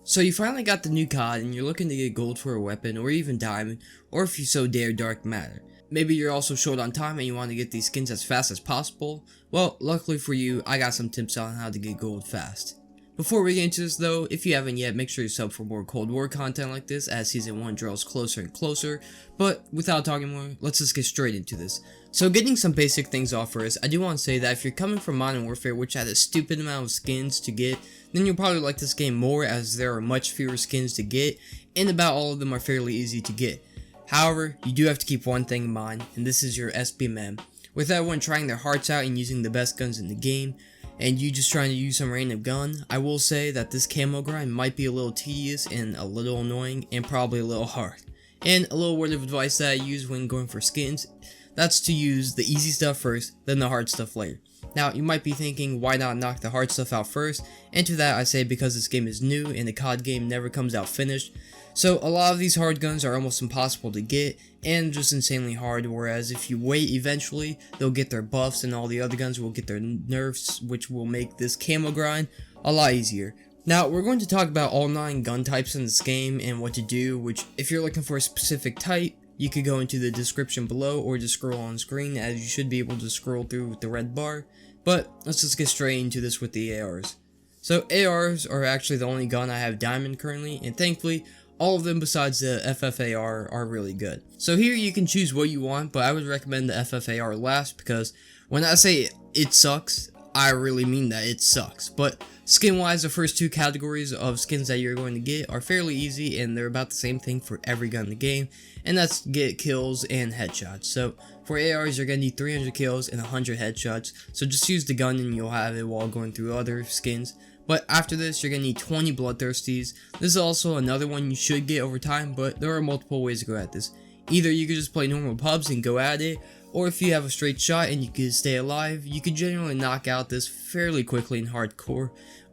So you finally got the new COD and you're looking to get gold for a weapon or even diamond, or if you so dare dark matter. Maybe you're also short on time and you want to get these skins as fast as possible. Well, luckily for you, I got some tips on how to get gold fast. Before we get into this though, if you haven't yet, make sure you sub for more Cold War content like this as Season 1 draws closer and closer. But without talking more, let's just get straight into this. So getting some basic things off first, I do want to say that if you're coming from Modern Warfare, which had a stupid amount of skins to get, then you'll probably like this game more as there are much fewer skins to get, and about all of them are fairly easy to get. However, you do have to keep one thing in mind, and this is your SBMM. With everyone trying their hearts out and using the best guns in the game, and you just trying to use some random gun, I will say that this camo grind might be a little tedious and a little annoying and probably a little hard. And a little word of advice that I use when going for skins, that's to use the easy stuff first, then the hard stuff later. Now, you might be thinking, why not knock the hard stuff out first? And to that I say because this game is new and the COD game never comes out finished. So a lot of these hard guns are almost impossible to get and just insanely hard, whereas if you wait eventually, they'll get their buffs and all the other guns will get their nerfs, which will make this camo grind a lot easier. Now, we're going to talk about all 9 gun types in this game and what to do, which if you're looking for a specific type, you could go into the description below or just scroll on screen, as you should be able to scroll through with the red bar. But let's just get straight into this with the ARs. So ARs are actually the only gun I have diamond currently, and thankfully all of them besides the FFAR are really good. So here you can choose what you want, but I would recommend the FFAR last because when I say it sucks, I really mean that it sucks. But skin wise, the first 2 categories of skins that you're going to get are fairly easy and they're about the same thing for every gun in the game, and that's get kills and headshots. So for ARs, you're going to need 300 kills and 100 headshots, so just use the gun and you'll have it while going through other skins. But after this, you're going to need 20 Bloodthirsties. This is also another one you should get over time, but there are multiple ways to go at this. Either you could just play normal pubs and go at it, or if you have a straight shot and you can stay alive, you could generally knock out this fairly quickly in hardcore.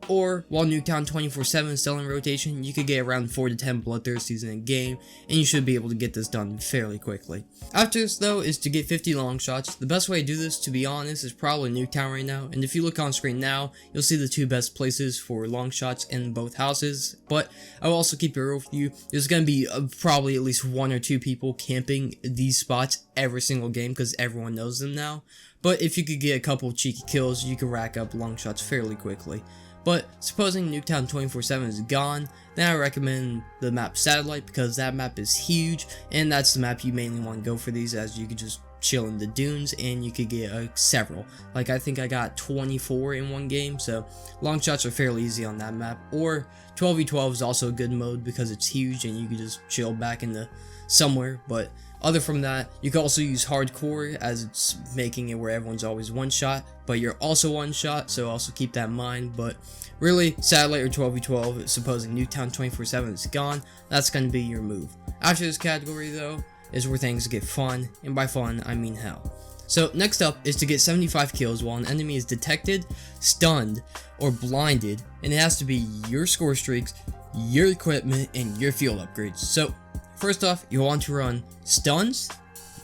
Or, while Nuketown 24/7 is still in rotation, you could get around 4 to 10 Bloodthirsties in a game, and you should be able to get this done fairly quickly. After this though is to get 50 long shots. The best way to do this, to be honest, is probably Nuketown right now, and if you look on screen now, you'll see the 2 best places for long shots in both houses. But I will also keep it real with you, there's going to be probably at least 1 or 2 people camping these spots every single game because everyone knows them now. But if you could get a couple cheeky kills, you can rack up long shots fairly quickly. But supposing Nuketown 24/7 is gone, then I recommend the map Satellite because that map is huge, and that's the map you mainly want to go for these, as you could just chill in the dunes and you could get several. Like I think I got 24 in one game, so long shots are fairly easy on that map. Or 12v12 is also a good mode because it's huge and you can just chill back into somewhere. But other from that, you can also use hardcore as it's making it where everyone's always one shot, but you're also one shot, so also keep that in mind. But really, Satellite or 12v12, supposing Nuketown 24/7 is gone, that's going to be your move. After this category though, is where things get fun, and by fun, I mean hell. So next up is to get 75 kills while an enemy is detected, stunned, or blinded, and it has to be your score streaks, your equipment, and your field upgrades. So first off, you want to run stuns,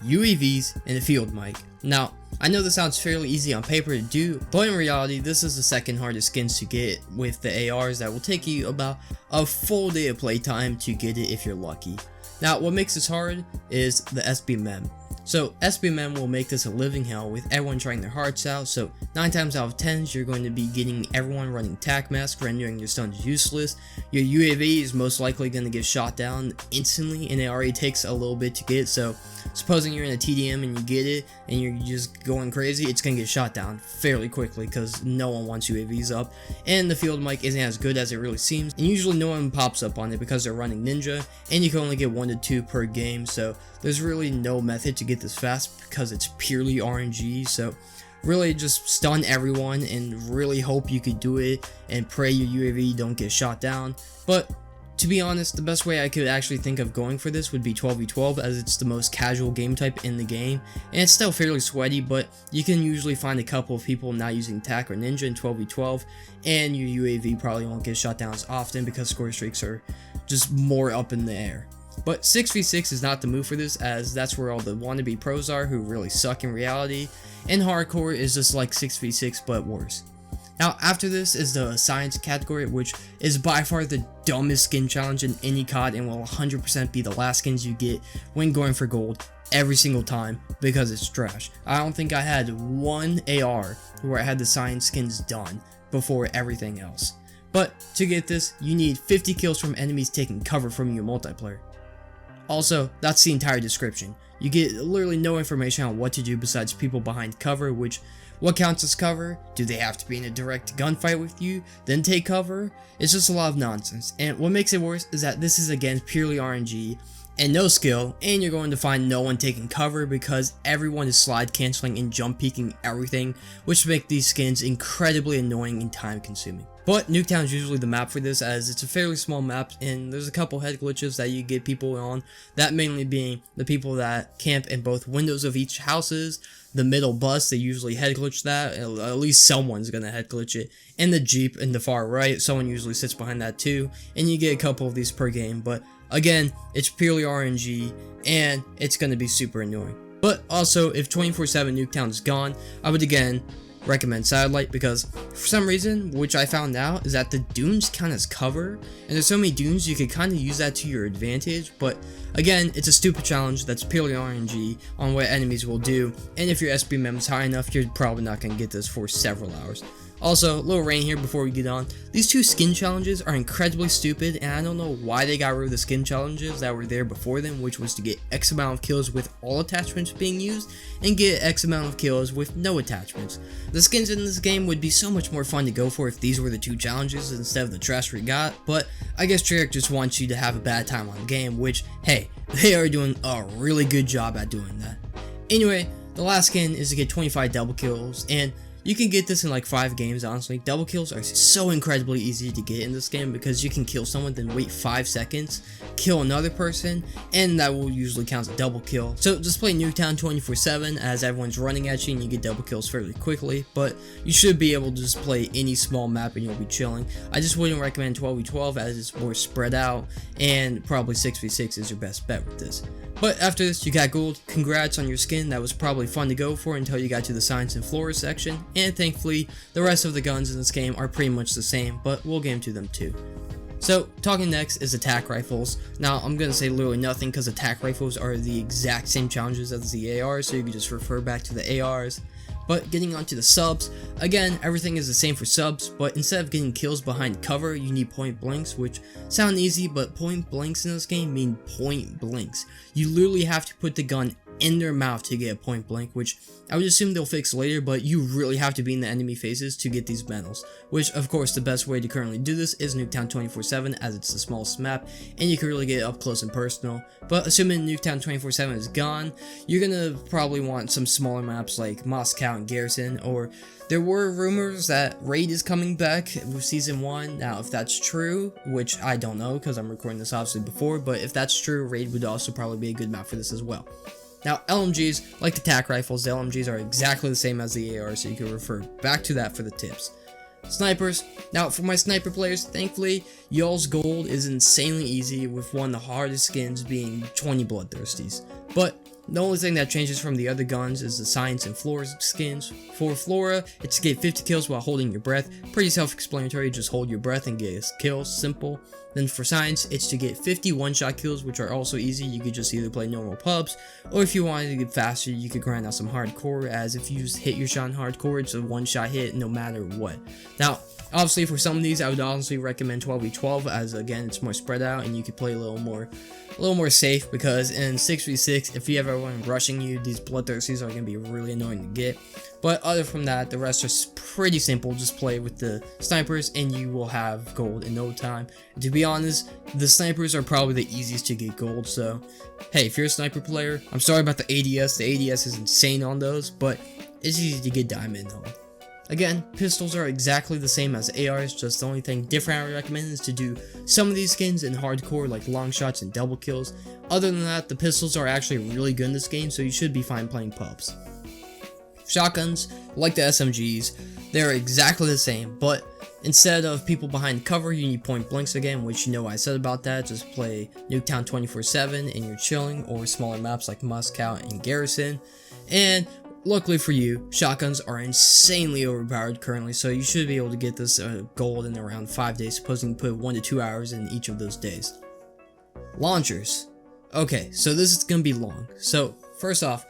UAVs, and a field mic. Now, I know this sounds fairly easy on paper to do, but in reality, this is the second hardest skins to get with the ARs that will take you about a full day of playtime to get it if you're lucky. Now, what makes this hard is the SBMM. So SBMM will make this a living hell with everyone trying their hearts out, so 9 times out of 10 you're going to be getting everyone running tac mask, rendering your stuns useless. Your UAV is most likely going to get shot down instantly, and it already takes a little bit to get, so supposing you're in a TDM and you get it and you're just going crazy, it's going to get shot down fairly quickly because no one wants UAVs up. And the field mic isn't as good as it really seems, and usually no one pops up on it because they're running Ninja, and you can only get 1 to 2 per game, so there's really no method to get this fast because it's purely RNG. So really just stun everyone and really hope you could do it and pray your UAV don't get shot down. But to be honest, the best way I could actually think of going for this would be 12v12, as it's the most casual game type in the game, and it's still fairly sweaty, but you can usually find a couple of people not using TAC or Ninja in 12v12, and your UAV probably won't get shot down as often because score streaks are just more up in the air. But 6v6 is not the move for this, as that's where all the wannabe pros are who really suck in reality, and hardcore is just like 6v6 but worse. Now after this is the science category, which is by far the dumbest skin challenge in any COD and will 100% be the last skins you get when going for gold every single time because it's trash. I don't think I had one AR where I had the science skins done before everything else. But to get this, you need 50 kills from enemies taking cover from your multiplayer. Also, that's the entire description. You get literally no information on what to do besides people behind cover, which what counts as cover? Do they have to be in a direct gunfight with you, then take cover? It's just a lot of nonsense, and what makes it worse is that this is again purely RNG and no skill, and you're going to find no one taking cover because everyone is slide canceling and jump peeking everything, which make these skins incredibly annoying and time consuming. But Nuketown is usually the map for this, as it's a fairly small map and there's a couple head glitches that you get people on, that mainly being the people that camp in both windows of each houses, the middle bus, they usually head glitch that, at least someone's gonna head glitch it, and the Jeep in the far right, someone usually sits behind that too, and you get a couple of these per game, but again, it's purely RNG, and it's gonna be super annoying. But also, if 24/7 Nuketown is gone, I would again recommend Satellite, because for some reason, which I found out, is that the dunes count as cover, and there's so many dunes you could kind of use that to your advantage, but again, it's a stupid challenge that's purely RNG on what enemies will do, and if your SPM is high enough, you're probably not going to get this for several hours. Also, a little rain here before we get on. These two skin challenges are incredibly stupid, and I don't know why they got rid of the skin challenges that were there before them, which was to get X amount of kills with all attachments being used, and get X amount of kills with no attachments. The skins in this game would be so much more fun to go for if these were the two challenges instead of the trash we got, but I guess Treyarch just wants you to have a bad time on the game, which, hey, they are doing a really good job at doing that. Anyway, the last skin is to get 25 double kills, and you can get this in like 5 games, honestly. Double kills are so incredibly easy to get in this game because you can kill someone, then wait 5 seconds, kill another person, and that will usually count as a double kill. So just play Nuketown 24/7 as everyone's running at you and you get double kills fairly quickly, but you should be able to just play any small map and you'll be chilling. I just wouldn't recommend 12v12 as it's more spread out, and probably 6v6 is your best bet with this. But after this, you got gold. Congrats on your skin. That was probably fun to go for until you got to the Science and Flora section, and thankfully, the rest of the guns in this game are pretty much the same, but we'll get into them too. So, talking next is attack rifles. Now, I'm gonna say literally nothing because attack rifles are the exact same challenges as the ARs, so you can just refer back to the ARs. But getting onto the subs, again, everything is the same for subs, but instead of getting kills behind cover, you need point blanks, which sound easy, but point blanks in this game mean point blanks. You literally have to put the gun in their mouth to get a point blank, which I would assume they'll fix later, but you really have to be in the enemy faces to get these medals, which of course the best way to currently do this is Nuketown 24/7 as it's the smallest map and you can really get up close and personal. But assuming Nuketown 24/7 is gone, you're gonna probably want some smaller maps like Moscow and Garrison, or there were rumors that Raid is coming back with Season 1. Now, if that's true, which I don't know because I'm recording this obviously before, but if that's true, Raid would also probably be a good map for this as well. Now, LMGs, like attack rifles, the LMGs are exactly the same as the AR, so you can refer back to that for the tips. Snipers. Now, for my sniper players, thankfully, y'all's gold is insanely easy, with one of the hardest skins being 20 Bloodthirsties. But the only thing that changes from the other guns is the Science and Flora skins. For Flora, it's to get 50 kills while holding your breath. Pretty self-explanatory, just hold your breath and get kills, simple. Then for Science, it's to get 50 one-shot kills, which are also easy. You could just either play normal pubs, or if you wanted to get faster, you could grind out some hardcore, as if you just hit your shot in hardcore, it's a one-shot hit no matter what. Now, obviously for some of these, I would honestly recommend 12v12, as again, it's more spread out, and you could play a little more safe, because in 6v6, if you have everyone rushing you, these Bloodthirsties are going to be really annoying to get. But other from that, the rest are pretty simple. Just play with the snipers and you will have gold in no time. And to be honest, the snipers are probably the easiest to get gold, so hey, if you're a sniper player, I'm sorry about the ADS. The ADS is insane on those, but it's easy to get diamond on. Again, pistols are exactly the same as ARs, just the only thing different I would recommend is to do some of these skins in hardcore, like long shots and double kills. Other than that, the pistols are actually really good in this game, so you should be fine playing pubs. Shotguns, like the SMGs, they're exactly the same, but instead of people behind cover, you need point blanks again, which you know I said about that. Just play Nuketown 24/7 and you're chilling, or smaller maps like Moscow and Garrison. And luckily for you, shotguns are insanely overpowered currently, so you should be able to get this gold in around 5 days, supposing you put 1 to 2 hours in each of those days. Launchers. Okay, so this is gonna be long. So, first off,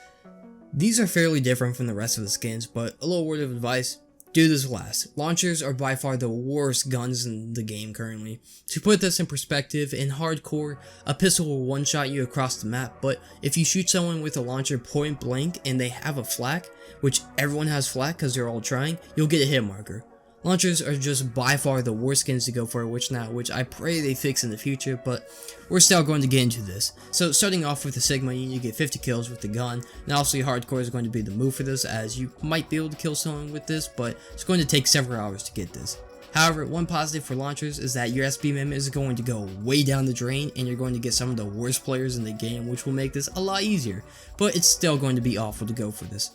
these are fairly different from the rest of the skins, but a little word of advice, do this last. Launchers are by far the worst guns in the game currently. To put this in perspective, in hardcore, a pistol will one-shot you across the map, but if you shoot someone with a launcher point blank and they have a flak, which everyone has flak because they're all trying, you'll get a hit marker. Launchers are just by far the worst skins to go for, which I pray they fix in the future, but we're still going to get into this. So starting off with the Sigma, you need to get 50 kills with the gun. Now obviously hardcore is going to be the move for this, as you might be able to kill someone with this, but it's going to take several hours to get this. However, one positive for launchers is that your SBMM is going to go way down the drain, and you're going to get some of the worst players in the game, which will make this a lot easier, but it's still going to be awful to go for this.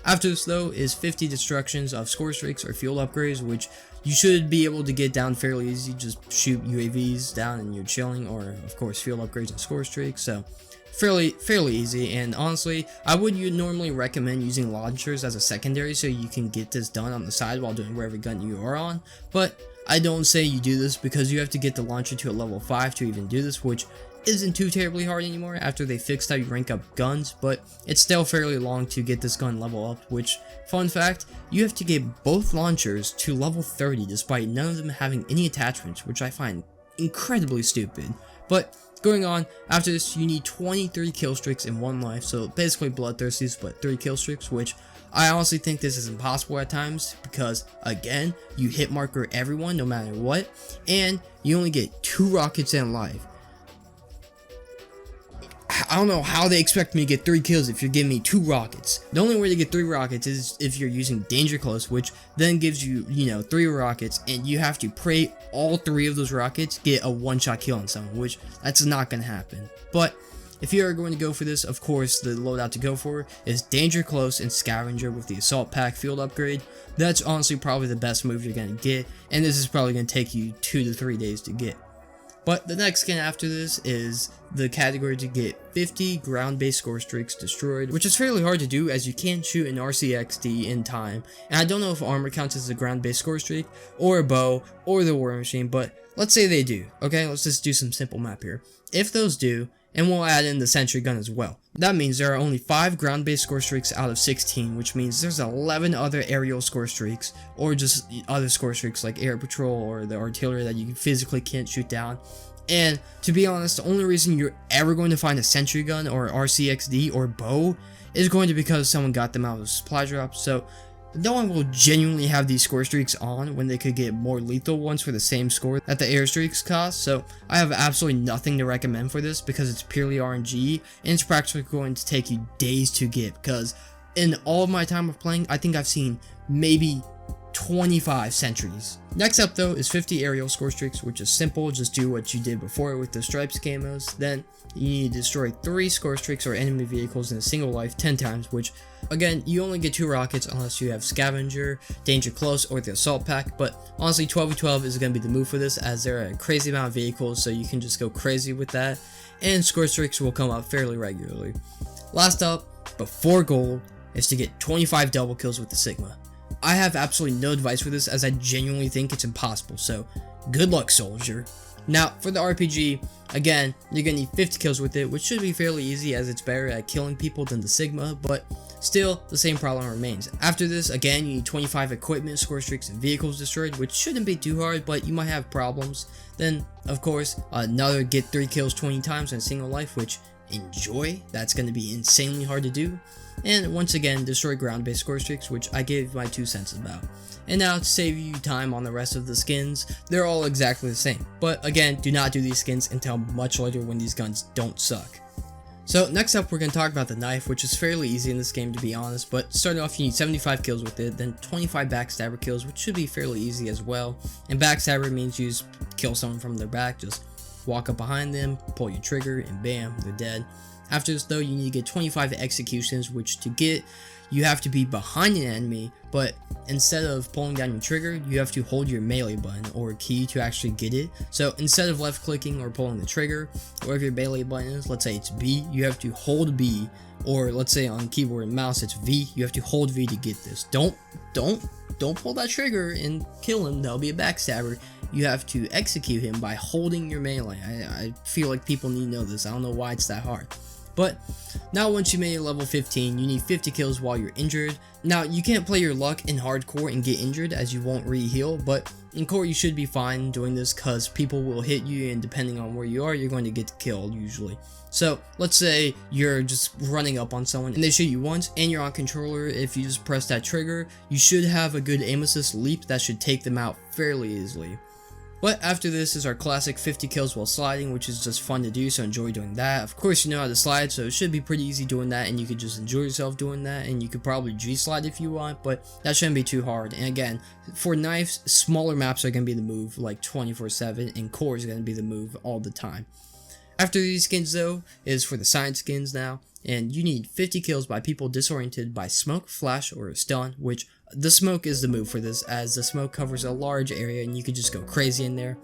After this though is 50 destructions of score streaks or field upgrades, which you should be able to get down fairly easy. Just shoot UAVs down and you're chilling, or of course field upgrades and score streaks, so fairly easy. And honestly, I would normally recommend using launchers as a secondary so you can get this done on the side while doing whatever gun you are on, but I don't say you do this because you have to get the launcher to a level 5 to even do this, which isn't too terribly hard anymore after they fixed how you rank up guns, but it's still fairly long to get this gun level up, which, fun fact, you have to get both launchers to level 30 despite none of them having any attachments, which I find incredibly stupid. But going on, after this you need 23 kill streaks in 1 life, so basically bloodthirsties but 3 kill streaks, which I honestly think this is impossible at times because, again, you hit marker everyone no matter what, and you only get 2 rockets in life. I don't know how they expect me to get 3 kills if you're giving me 2 rockets. The only way to get 3 rockets is if you're using Danger Close, which then gives you, 3 rockets, and you have to pray all 3 of those rockets get a one-shot kill on someone, which that's not going to happen. But if you are going to go for this, of course, the loadout to go for is Danger Close and Scavenger with the Assault Pack field upgrade. That's honestly probably the best move you're going to get, and this is probably going to take you 2 to 3 days to get. But the next skin after this is the category to get 50 ground-based score streaks destroyed, which is fairly hard to do as you can't shoot an RCXD in time. And I don't know if armor counts as a ground-based score streak, or a bow, or the war machine, but let's say they do. Okay, let's just do some simple math here. If those do, and we'll add in the sentry gun as well, that means there are only 5 ground-based score streaks out of 16, which means there's 11 other aerial score streaks, or just other score streaks like air patrol or the artillery that you physically can't shoot down. And to be honest, the only reason you're ever going to find a sentry gun or RCXD or bow is going to be because someone got them out of a supply drop, so no one will genuinely have these score streaks on when they could get more lethal ones for the same score that the air streaks cost. So I have absolutely nothing to recommend for this because it's purely RNG, and it's practically going to take you days to get, because in all of my time of playing, I think I've seen maybe 25 sentries. Next up though is 50 aerial score streaks, which is simple. Just do what you did before with the stripes camos. Then you need to destroy 3 score streaks or enemy vehicles in a single life 10 times, which again, you only get 2 rockets unless you have Scavenger, Danger Close, or the Assault Pack, but honestly 12v12 is going to be the move for this as there are a crazy amount of vehicles, so you can just go crazy with that, and score streaks will come up fairly regularly. Last up, before gold, is to get 25 double kills with the Sigma. I have absolutely no advice for this as I genuinely think it's impossible, so good luck, soldier. Now, for the RPG, again, you're gonna need 50 kills with it, which should be fairly easy as it's better at killing people than the Sigma, but still, the same problem remains. After this, again, you need 25 equipment, score streaks, and vehicles destroyed, which shouldn't be too hard, but you might have problems. Then, of course, another get 3 kills 20 times in a single life, which, enjoy, that's gonna be insanely hard to do. And once again, destroy ground-based score streaks, which I gave my 2 cents about. And now, to save you time on the rest of the skins, they're all exactly the same. But again, do not do these skins until much later when these guns don't suck. So next up, we're going to talk about the knife, which is fairly easy in this game to be honest, but starting off you need 75 kills with it, then 25 backstabber kills, which should be fairly easy as well. And backstabber means you just kill someone from their back, just walk up behind them, pull your trigger, and bam, they're dead. After this though, you need to get 25 executions, which to get, you have to be behind an enemy, but instead of pulling down your trigger, you have to hold your melee button or key to actually get it. So instead of left clicking or pulling the trigger, whatever your melee button is, let's say it's B, you have to hold B, or let's say on keyboard and mouse it's V, you have to hold V to get this. Don't pull that trigger and kill him, that'll be a backstabber. You have to execute him by holding your melee. I feel like people need to know this, I don't know why it's that hard. But now once you made it level 15, you need 50 kills while you're injured. Now you can't play your luck in hardcore and get injured as you won't re-heal, but in core you should be fine doing this because people will hit you, and depending on where you are, you're going to get killed usually. So let's say you're just running up on someone and they shoot you once and you're on controller. If you just press that trigger, you should have a good aim assist leap that should take them out fairly easily. But after this is our classic 50 kills while sliding, which is just fun to do, so enjoy doing that. Of course you know how to slide, so it should be pretty easy doing that, and you could just enjoy yourself doing that, and you could probably G-slide if you want, but that shouldn't be too hard. And again, for knives, smaller maps are going to be the move, like 24/7, and core is going to be the move all the time. After these skins though, is for the side skins now, and you need 50 kills by people disoriented by smoke, flash, or a stun, which the smoke is the move for this, as the smoke covers a large area and you can just go crazy in there.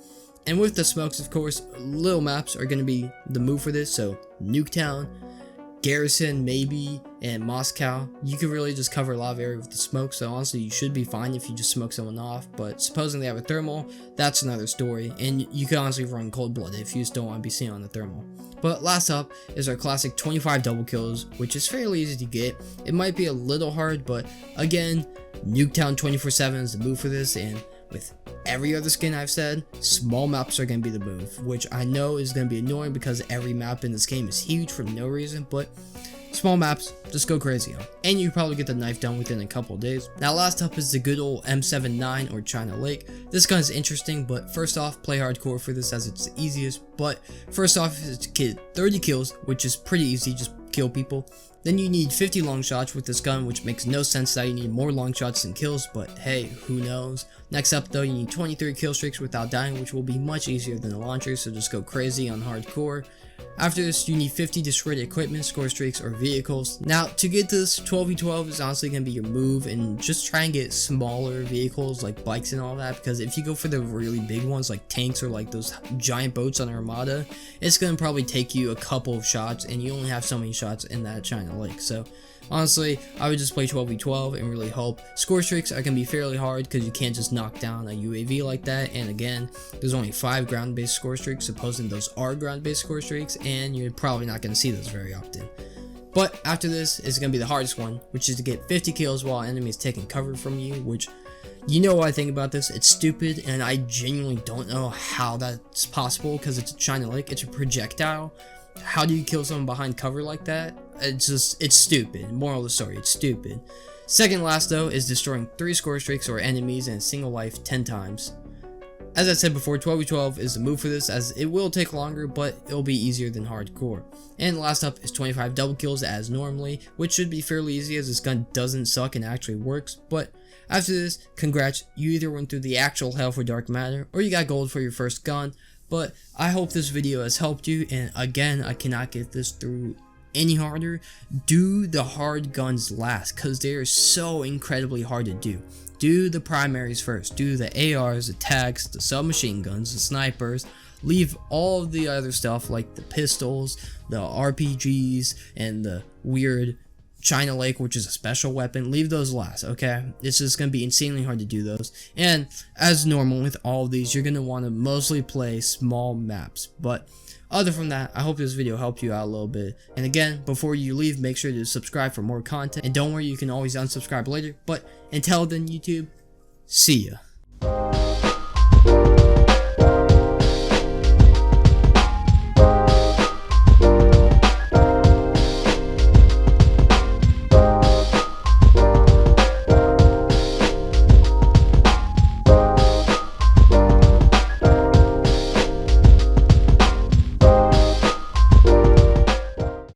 And with the smokes, of course, little maps are going to be the move for this, so Nuketown, Garrison maybe, and Moscow. You can really just cover a lot of area with the smoke, so honestly you should be fine if you just smoke someone off, but supposing they have a thermal, that's another story, and you can honestly run cold blood if you just don't want to be seen on the thermal. But last up is our classic 25 double kills, which is fairly easy to get. It might be a little hard, but again, Nuketown 24/7 is the move for this, and with every other skin I've said, small maps are going to be the move, which I know is going to be annoying because every map in this game is huge for no reason, but small maps, just go crazy on. And you probably get the knife done within a couple of days. Now last up is the good old M79 or China Lake. This gun is interesting, but first off, play hardcore for this as it's the easiest. But first off is to get 30 kills, which is pretty easy, just kill people. Then you need 50 long shots with this gun, which makes no sense that you need more long shots than kills, but hey, who knows. Next up though, you need 23 kill streaks without dying, which will be much easier than the launcher, so just go crazy on hardcore. After this, you need 50 destroyed equipment, score streaks, or vehicles. Now, to get this, 12v12 is honestly going to be your move, and just try and get smaller vehicles like bikes and all that, because if you go for the really big ones like tanks or like those giant boats on Armada, it's going to probably take you a couple of shots, and you only have so many shots in that China Lake. So honestly, I would just play 12v12 and really hope. Score streaks are going to be fairly hard because you can't just knock down a UAV like that, and again, there's only 5 ground-based score streaks, supposing those are ground-based score streaks, and you're probably not going to see those very often. But after this is going to be the hardest one, which is to get 50 kills while enemies taking cover from you, which, you know what I think about this, it's stupid, and I genuinely don't know how that's possible because it's a China Lake, it's a projectile. How do you kill someone behind cover like that? It's stupid. Moral of the story, it's stupid. Second last though is destroying 3 score streaks or enemies in a single life 10 times. As I said before, 12v12 is the move for this, as it will take longer, but it'll be easier than hardcore. And last up is 25 double kills as normally, which should be fairly easy as this gun doesn't suck and actually works. But after this, congrats, you either went through the actual hell for Dark Matter, or you got gold for your first gun. But I hope this video has helped you, and again, I cannot get this through any harder. Do the hard guns last, because they are so incredibly hard to do. Do the primaries first. Do the ARs, the tags, the submachine guns, the snipers. Leave all of the other stuff like the pistols, the RPGs, and the weird China Lake, which is a special weapon. Leave those last, okay? It's just going to be insanely hard to do those. And as normal with all of these, you're going to want to mostly play small maps. But other from that, I hope this video helped you out a little bit. And again, before you leave, make sure to subscribe for more content. And don't worry, you can always unsubscribe later. But until then, YouTube, see ya.